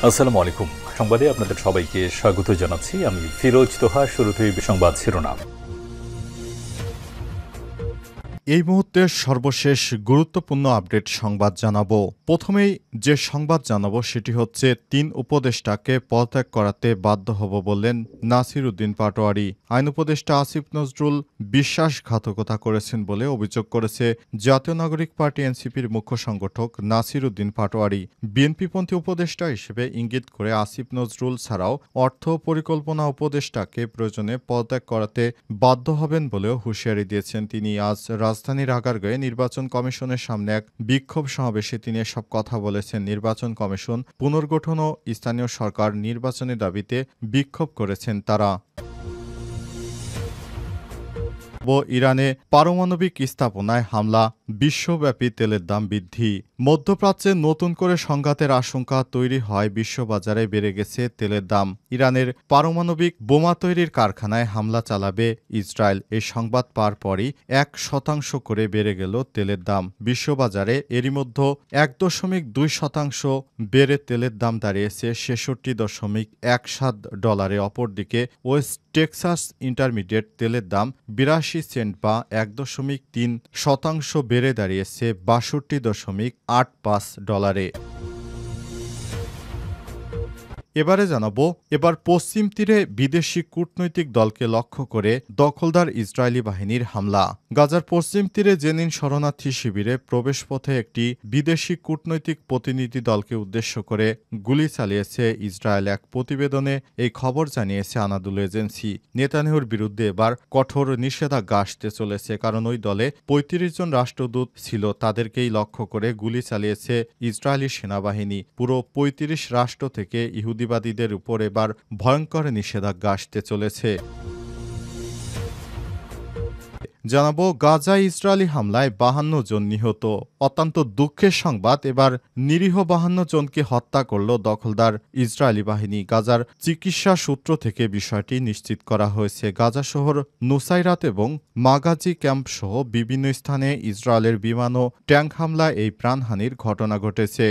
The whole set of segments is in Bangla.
আসসালামু আলাইকুম। সংবাদে আপনাদের সবাইকে স্বাগত জানাচ্ছি। আমি ফিরোজ তোহা। শুরুতেই সংবাদ শিরোনাম। এই মুহূর্তের সর্বশেষ গুরুত্বপূর্ণ আপডেট সংবাদ জানাবো। প্রথমেই যে সংবাদ জানাবো সেটি হচ্ছে ৩ উপদেষ্টাকে পদত্যাগ করাতে বাধ্য হব বললেন নাসির উদ্দিন পাটোয়ারি। আইন উপদেষ্টা আসিফ নজরুল বিশ্বাসঘাতকতা করেছেন বলে অভিযোগ করেছে জাতীয় নাগরিক পার্টি এনসিপির মুখ্য সংগঠক নাসির উদ্দিন পাটোয়ারি। বিএনপিপন্থী উপদেষ্টা হিসেবে ইঙ্গিত করে আসিফ নজরুল ছাড়াও অর্থ পরিকল্পনা উপদেষ্টাকে প্রয়োজনে পদত্যাগ করাতে বাধ্য হবেন বলেও হুঁশিয়ারি দিয়েছেন তিনি। আজ রাজধানীর আগারগাঁয়ে নির্বাচন কমিশনের সামনে এক বিক্ষোভ সমাবেশে তিনি এসব কথা বলেছেন। নির্বাচন কমিশন পুনর্গঠন ও স্থানীয় সরকার নির্বাচনের দাবিতে বিক্ষোভ করেছেন তারা। ইরানে পারমাণবিক স্থাপনায় হামলা, বিশ্বব্যাপী তেলের দাম বৃদ্ধি। মধ্যপ্রাচ্যে নতুন করে সংঘাতের আশঙ্কা তৈরি হয়, বিশ্ববাজারে বেড়ে গেছে তেলের দাম। ইরানের পারমাণবিক বোমা তৈরির কারখানায় হামলা চালাবে ইসরায়েল। এই সংবাদ পাওয়ার পরই ১% করে বেড়ে গেল তেলের দাম। বিশ্ববাজারে এরই মধ্যে ১.২% বেড়ে তেলের দাম দাঁড়িয়েছে $৬৬.১৭। অপরদিকে ওয়েস্ট টেক্সাস ইন্টারমিডিয়েট তেলের দাম ৮২ সেন্ট বা ১.৩% বেড়ে দাঁড়িয়েছে $৬২.৮৫। এবারে জানাবো, এবার পশ্চিম তীরে বিদেশি কূটনৈতিক দলকে লক্ষ্য করে দখলদার ইসরায়েলি বাহিনীর হামলা। গাজার পশ্চিম তীরে জেনিন শরণার্থী শিবিরে প্রবেশপথে একটি বিদেশি কূটনৈতিক প্রতিনিধি দলকে উদ্দেশ্য করে গুলি চালিয়েছে ইসরায়েল। এক প্রতিবেদনে এই খবর জানিয়েছে আনাদুল এজেন্সি। নেতানিয়াহুর বিরুদ্ধে এবার কঠোর নিষেধাজ্ঞা আসতে চলেছে, কারণ ওই দলে ৩৫ জন রাষ্ট্রদূত ছিল। তাদেরকেই লক্ষ্য করে গুলি চালিয়েছে ইসরায়েলি সেনাবাহিনী। পুরো ৩৫ রাষ্ট্র থেকে ইহুদিবাদীদের উপর এবার ভয়ঙ্কর নিষেধাজ্ঞা আসতে চলেছে। জানাবো, গাজায় ইসরায়েলি হামলায় ৫২ জন নিহত। অত্যন্ত দুঃখের সংবাদ, এবার নিরীহ ৫২ জনকে হত্যা করল দখলদার ইসরায়েলি বাহিনী। গাজার চিকিৎসা সূত্র থেকে বিষয়টি নিশ্চিত করা হয়েছে। গাজা শহর, নুসাইরাত এবং মাগাজি ক্যাম্প সহ বিভিন্ন স্থানে ইসরায়েলের বিমান ও ট্যাঙ্ক হামলায় এই প্রাণহানির ঘটনা ঘটেছে।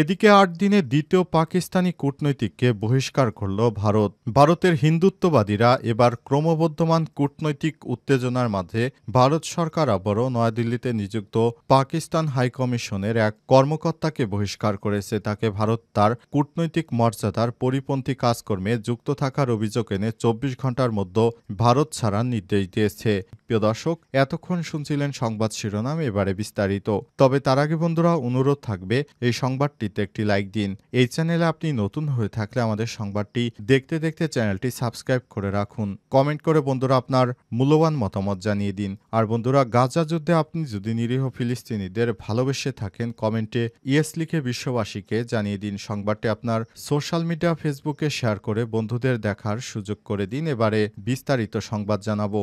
এদিকে ৮ দিনে দ্বিতীয় পাকিস্তানি কূটনৈতিককে বহিষ্কার করল ভারত। ভারতের হিন্দুত্ববাদীরা এবার ক্রমবর্ধমান কূটনৈতিক উত্তেজনার মাঝে ভারত সরকার আবারও নয়াদিল্লিতে নিযুক্ত পাকিস্তান হাইকমিশনের এক কর্মকর্তাকে বহিষ্কার করেছে। তাকে ভারত তার কূটনৈতিক মর্যাদার পরিপন্থী কাজকর্মে যুক্ত থাকার অভিযোগ এনে ২৪ ঘণ্টার মধ্যে ভারত ছাড়ার নির্দেশ দিয়েছে। প্রিয় দর্শক, এতক্ষণ শুনছিলেন সংবাদ শিরোনাম, এবারে বিস্তারিত। তবে তার আগে বন্ধুরা, অনুরোধ থাকবে এই সংবাদটিতে একটি লাইক দিন। এই চ্যানেলে আপনি নতুন হয়ে থাকলে আমাদের সংবাদটি দেখতে দেখতে চ্যানেলটি সাবস্ক্রাইব করে রাখুন। কমেন্ট করে বন্ধুরা আপনার মূল্যবান মতামত জানিয়ে দিন। আর বন্ধুরা, গাজা যুদ্ধে আপনি যদি নিরীহ ফিলিস্তিনিদের ভালোবেসে থাকেন, কমেন্টে ইয়েস লিখে বিশ্ববাসীকে জানিয়ে দিন। সংবাদটি আপনার সোশ্যাল মিডিয়া ফেসবুকে শেয়ার করে বন্ধুদের দেখার সুযোগ করে দিন। এবারে বিস্তারিত সংবাদ জানাবো।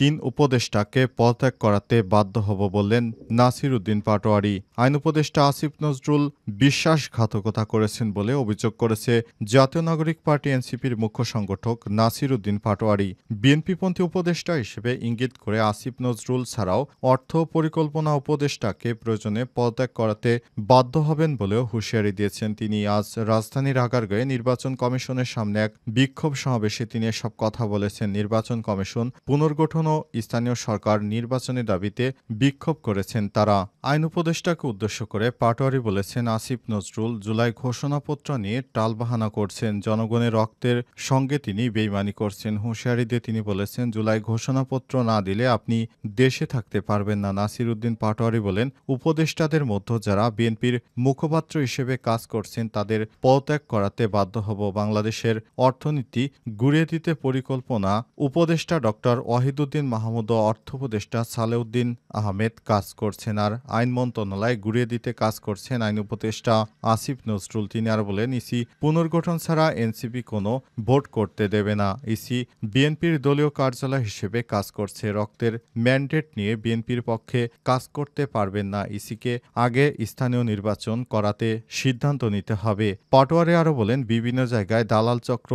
৩ উপদেষ্টাকে পদত্যাগ করাতে বাধ্য হব বললেন নাসির উদ্দিন পাটোয়ারি। আইন উপদেষ্টা আসিফ নজরুল বিশ্বাসঘাতকতা করেছেন বলে অভিযোগ করেছে জাতীয় নাগরিক পার্টি এনসিপির মুখ্য সংগঠক নাসির উদ্দিন পাটোয়ারি। বিএনপিপন্থী উপদেষ্টা হিসেবে ইঙ্গিত করে আসিফ নজরুল ছাড়াও অর্থ পরিকল্পনা উপদেষ্টাকে প্রয়োজনে পদত্যাগ করাতে বাধ্য হবেন বলেও হুঁশিয়ারি দিয়েছেন তিনি। আজ রাজধানীর আগারগাঁয়ে নির্বাচন কমিশনের সামনে এক বিক্ষোভ সমাবেশে তিনি এসব কথা বলেছেন। নির্বাচন কমিশন পুনর্গঠন ও স্থানীয় সরকার নির্বাচনের দাবিতে বিক্ষোভ করেছেন তারা। আইন উপদেষ্টাকে উদ্দেশ্য করে পাটোয়ারি বলেছেন, আসিফ নজরুল জুলাই ঘোষণাপত্র নিয়ে টালবাহানা করছেন। জনগণের রক্তের সঙ্গে তিনি বেইমানি করছেন। হুঁশিয়ারি দিয়ে তিনি বলেছেন, জুলাই ঘোষণাপত্র না দিলে আপনি দেশে থাকতে পারবেন না। নাসির উদ্দিন পাটোয়ারি বলেন, উপদেষ্টাদের মধ্যে যারা বিএনপির মুখপাত্র হিসেবে কাজ করছেন তাদের পদত্যাগ করাতে বাধ্য হব। বাংলাদেশের অর্থনীতি গুড়িয়ে দিতে পরিকল্পনা উপদেষ্টা ডক্টর ওয়াহিদুদ্দিন মাহমুদ ও অর্থ উপদেষ্টা সালেউদ্দিন আহমেদ কাজ করছেন, আর আইন মন্ত্রণালয় গুড়িয়ে দিতে কাজ করছেন আইন উপদেষ্টা আসিফ নজরুল। তিনি আর বলেন, ইসি পুনর্গঠন ছাড়া এনসিপি কোনো ভোট করতে দেবে না। ইসি বিএনপির দলীয় কার্যালয় হিসেবে কাজ করছে। রক্তের ম্যান্ডেট নিয়ে বিএনপির পক্ষে কাজ করতে পারবেন না। ইসিকে আগে স্থানীয় নির্বাচন করাতে সিদ্ধান্ত নিতে হবে। পাটোয়ারি আরও বলেন, বিভিন্ন জায়গায় দালাল চক্র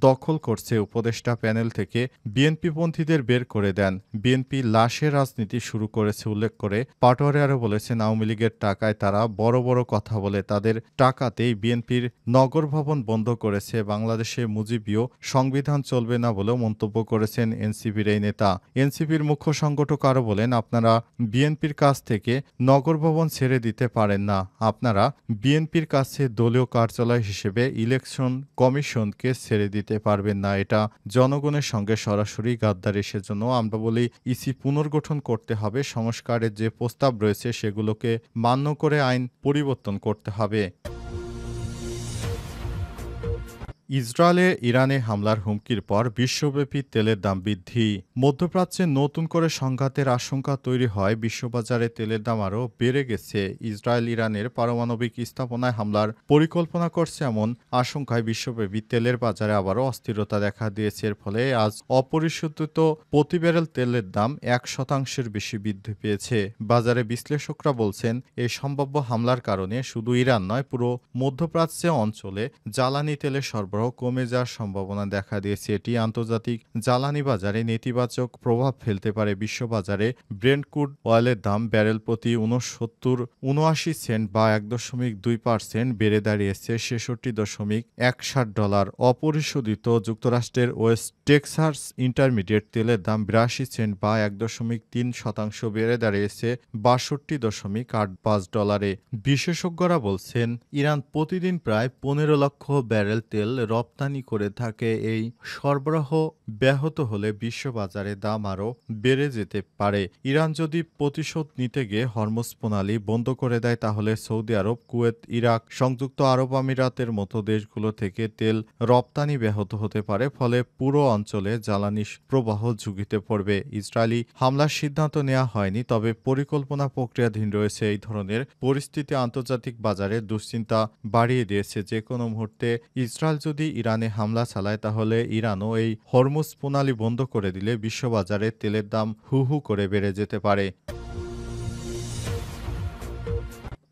দখল করছে। উপদেষ্টা প্যানেল থেকে বিএনপিপন্থীদের বের করে করে দেন। বিএনপি লাশের রাজনীতি শুরু করেছে উল্লেখ করে পাটোয়ারি আরও বলেছেন, আওয়ামী লীগের টাকায় তারা বড় বড় কথা বলে, তাদের টাকাতেই বিএনপির নগর ভবন বন্ধ করেছে। বাংলাদেশে মুজিবীয় সংবিধান চলবে না বলেও মন্তব্য করেছেন এনসিপির এই নেতা। এনসিপির মুখ্য সংগঠক আরও বলেন, আপনারা বিএনপির কাছ থেকে নগর ভবন ছেড়ে দিতে পারেন না। আপনারা বিএনপির কাছে দলীয় কার্যালয় হিসেবে ইলেকশন কমিশনকে ছেড়ে দিতে পারবেন না। এটা জনগণের সঙ্গে সরাসরি গাদ্দারি। সেজন্য আমরা বলি ইসি পুনর্গঠন করতে হবে। সংস্কারের যে প্রস্তাব রয়েছে সেগুলোকে মান্য করে আইন পরিবর্তন করতে হবে। ইসরায়েলে ইরানে হামলার হুমকির পর বিশ্বব্যাপী তেলের দাম বৃদ্ধি। মধ্যপ্রাচ্যে নতুন করে সংঘাতের আশঙ্কা তৈরি হয়, বিশ্ববাজারে তেলের দাম আরও বেড়ে গেছে। ইসরায়েল ইরানের পারমাণবিক স্থাপনায় হামলার পরিকল্পনা করছে এমন আশঙ্কায় বিশ্বব্যাপী তেলের বাজারে আবারও অস্থিরতা দেখা দিয়েছে। এর ফলে আজ অপরিশোধিত প্রতি ব্যারেল তেলের দাম 1% বেশি বৃদ্ধি পেয়েছে। বাজারে বিশ্লেষকরা বলছেন, এই সম্ভাব্য হামলার কারণে শুধু ইরান নয়, পুরো মধ্যপ্রাচ্য অঞ্চলে জ্বালানি তেলের সরবরাহ কমে যাওয়ার সম্ভাবনা দেখা দিয়েছে। এটি আন্তর্জাতিক জ্বালানি বাজারে নেতিবাচক প্রভাব ফেলতে পারে। বিশ্ববাজারে ব্রেন্ট ক্রুড অয়েলের দাম ব্যারেল প্রতি 79 সেন্ট বা 1.2% বেড়ে দাঁড়িয়েছে $66.61। অপরিশোধিত যুক্তরাষ্ট্রের ওয়েস্ট টেক্সাস ইন্টারমিডিয়েট তেলের দাম 82 সেন্ট বা 1.3% বেড়ে দাঁড়িয়েছে $62.85। বিশেষজ্ঞরা বলছেন, ইরান প্রতিদিন প্রায় 15 লক্ষ ব্যারেল তেল রপ্তানি করে থাকে। এই সরবরাহ ব্যাহত হলে বিশ্ববাজারে দাম আরও বেড়ে যেতে পারে। ইরান যদি প্রতিশোধ নিতে গিয়ে হরমুজ প্রণালী বন্ধ করে দেয়, তাহলে সৌদি আরব, কুয়েত, ইরাক, সংযুক্ত আরব আমিরাতের মতো দেশগুলো থেকে তেল রপ্তানি ব্যাহত হতে পারে। ফলে পুরো অঞ্চলে জ্বালানি প্রবাহ ঝুঁকিতে পড়বে। ইসরায়েলি হামলার সিদ্ধান্ত নেওয়া হয়নি, তবে পরিকল্পনা প্রক্রিয়াধীন রয়েছে। এই ধরনের পরিস্থিতি আন্তর্জাতিক বাজারে দুশ্চিন্তা বাড়িয়ে দিয়েছে। যে কোনো মুহূর্তে ইসরায়েল যদি ইরানে হামলা চালায়, তাহলে ইরানও এই হরমুজ প্রণালী বন্ধ করে দিলে বিশ্ববাজারে তেলের দাম হু হু করে বেড়ে যেতে পারে।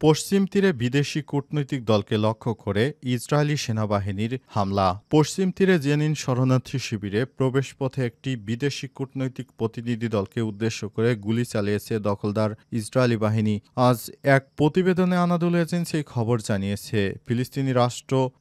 পশ্চিম তীরে বিদেশি কূটনৈতিক দলকে লক্ষ্য করে ইসরায়েলি সেনাবাহিনীর হামলা। পশ্চিম তীরে জেনিন শরণার্থী শিবিরে প্রবেশপথে একটি বিদেশি কূটনৈতিক প্রতিনিধি দলকে উদ্দেশ্য করে গুলি চালিয়েছে দখলদার ইসরায়েলি বাহিনী। আজ এক প্রতিবেদনে আনাদুল এজেন্সি খবর জানিয়েছে। ফিলিস্তিনি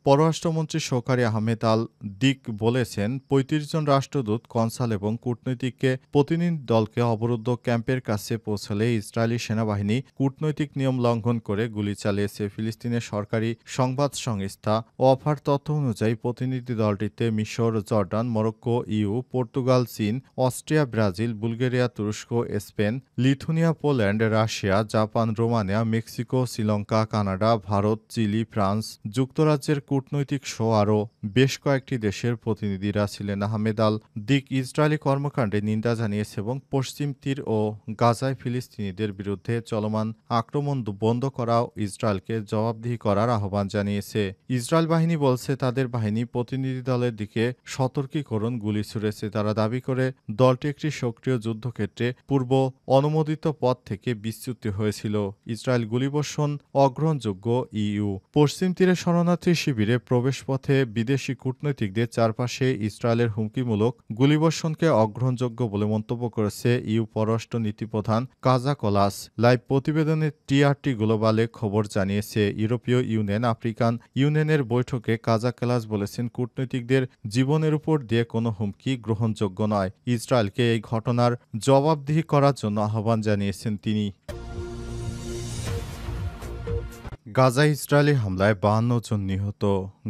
পররাষ্ট্রমন্ত্রী শোকারি আহমেদ আল দিক বলেছেন, ৩৫ জন রাষ্ট্রদূত, কনসাল এবং কূটনৈতিককে প্রতিনিধি দলকে অবরুদ্ধ ক্যাম্পের কাছে পৌঁছালে ইসরায়েলি সেনাবাহিনী কূটনৈতিক নিয়ম লঙ্ঘন করে গুলি চালিয়েছে। ফিলিস্তিনের সরকারি সংবাদ সংস্থা ওয়াফার তথ্য অনুযায়ী প্রতিনিধি দলটিতে মিশর, জর্ডান, মরক্কো, ইউ, পর্তুগাল, চীন, অস্ট্রিয়া, ব্রাজিল, বুলগেরিয়া, তুরস্ক, Spain, Lithuania, Poland, Russia, Japan, Romania, Mexico, Sri Lanka, Canada, Bharat, Chile, France, যুক্তরাজ্যের কূটনৈতিক সহ আরও বেশ কয়েকটি দেশের প্রতিনিধিরা ছিলেন। আহমেদ আল দিক ইসরায়েলি কর্মকাণ্ডে নিন্দা জানিয়েছে এবং পশ্চিম তীর ও গাজায় ফিলিস্তিনিদের বিরুদ্ধে চলমান আক্রমণ বন্ধ করাও ইসরায়েলকে জবাবদিহি করার আহ্বান জানিয়েছে। ইসরায়েল বাহিনী বলছে, তাদের বাহিনী প্রতিনিধি দলের দিকে সতর্কীকরণ গুলি ছুড়েছে। তারা দাবি করে দলটি একটি সক্রিয় যুদ্ধক্ষেত্রে পূর্ব অনুমোদিত পথ থেকে বিচ্যুত হয়েছিল। ইসরায়েল গুলিবর্ষণ অগ্রহণযোগ্য। ইইউ পশ্চিম তীরে শরণার্থী শিবিরে প্রবেশপথে বিদেশি কূটনৈতিকদের চারপাশে ইসরায়েলের হুমকিমূলক গুলিবর্ষণকে অগ্রহণযোগ্য বলে মন্তব্য করেছে ইইউ পররাষ্ট্র নীতিপ্রধান কাজা কলাস। লাইভ প্রতিবেদনে টিআরটি গ্লোবালে খবর জানিয়েছে। ইউরোপীয় ইউনিয়ন, আফ্রিকান ইউনিয়নের বৈঠকে কাজা কালাস বলেছেন, কূটনীতিকদের জীবনের উপর দিয়ে কোনো হুমকি গ্রহণযোগ্য নয়। ইসরায়েলকে এই ঘটনার জবাবদিহি করার জন্য আহ্বান জানিয়েছেন তিনি। গাজায় ইসরায়েলি হামলায় 52 জন নিহত।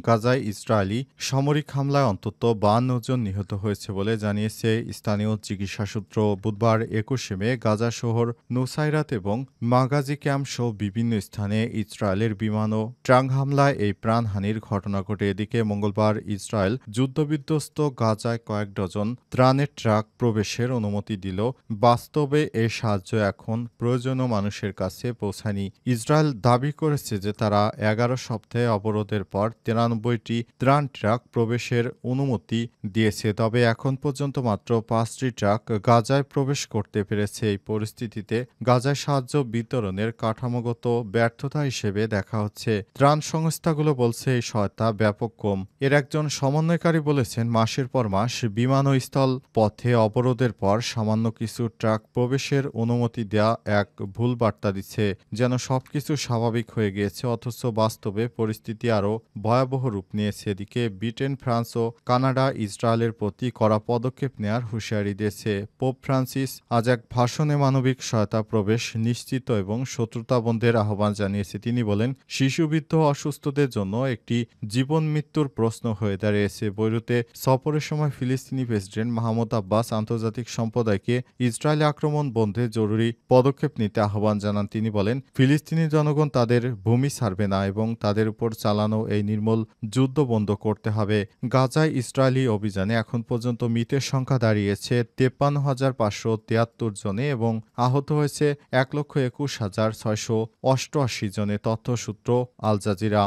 গাজায় ইসরায়েলি সামরিক হামলায় অন্তত 52 জন নিহত হয়েছে বলে জানিয়েছে স্থানীয় চিকিৎসা সূত্র। বুধবার 21 মে গাজা শহর নুসাইরাত এবং মাগাজি ক্যাম্প সহ বিভিন্ন স্থানে ইসরায়েলের বিমান ও ট্রাক হামলায় এই প্রাণহানির ঘটনা ঘটে। এদিকে মঙ্গলবার ইসরায়েল যুদ্ধবিধ্বস্ত গাজায় কয়েক ডজন ত্রাণের ট্রাক প্রবেশের অনুমতি দিল। বাস্তবে এই সাহায্য এখন প্রয়োজনীয় মানুষের কাছে পৌঁছায়নি। ইসরায়েল দাবি করেছে যে তারা ১১ সপ্তাহে অবরোধের পর ৯৩টি ত্রাণ ট্রাক প্রবেশের অনুমতি দিয়েছে। তবে এখন পর্যন্ত মাত্র ৫টি ট্রাক গাজায় প্রবেশ করতে পেরেছে। এই পরিস্থিতিতে গাজায় সাহায্য বিতরণের কাঠামোগত ব্যর্থতা হিসেবে দেখা হচ্ছে। ত্রাণ সংস্থাগুলো বলছে এই সহায়তা ব্যাপক কম। এর একজন সমন্বয়কারী বলেছেন, মাসের পর মাস বিমান ও স্থল পথে অবরোধের পর সামান্য কিছু ট্রাক প্রবেশের অনুমতি দেয়া এক ভুল বার্তা দিচ্ছে, যেন সবকিছু স্বাভাবিক হয়ে গিয়েছে, অথচ বাস্তবে পরিস্থিতি আরও ভয়াবহ রূপ নিয়েছে। এদিকে ব্রিটেন, ফ্রান্স ও কানাডা ইসরায়েলের প্রতি কড়া পদক্ষেপ নেয়ার হুঁশিয়ারি দিয়েছে। পোপ ফ্রান্সিস আজ এক ভাষণে মানবিক সহায়তা প্রবেশ নিশ্চিত এবং শত্রুতা বন্ধের আহ্বান জানিয়েছে। তিনি বলেন, শিশুবৃদ্ধ অসুস্থদের জন্য একটি জীবন মৃত্যুর প্রশ্ন হয়ে দাঁড়িয়েছে। বৈরুতে সফরের সময় ফিলিস্তিনি প্রেসিডেন্ট মাহমুদ আব্বাস আন্তর্জাতিক সম্প্রদায়কে ইসরায়েলি আক্রমণ বন্ধে জরুরি পদক্ষেপ নিতে আহ্বান জানান। তিনি বলেন, ফিলিস্তিনি জনগণ তাদের ভূমি ছাড়বে না এবং তাদের উপর চালানো এই নির্মূল যুদ্ধ বন্ধ করতে হবে। গাজায় ইসরায়েলি অভিযানে এখন পর্যন্ত মৃতের সংখ্যা দাঁড়িয়েছে ৫৩,৫৭৩ জনে এবং আহত হয়েছে ১,২১,৬৮৮ জনে। তথ্যসূত্র আল জাজিরা।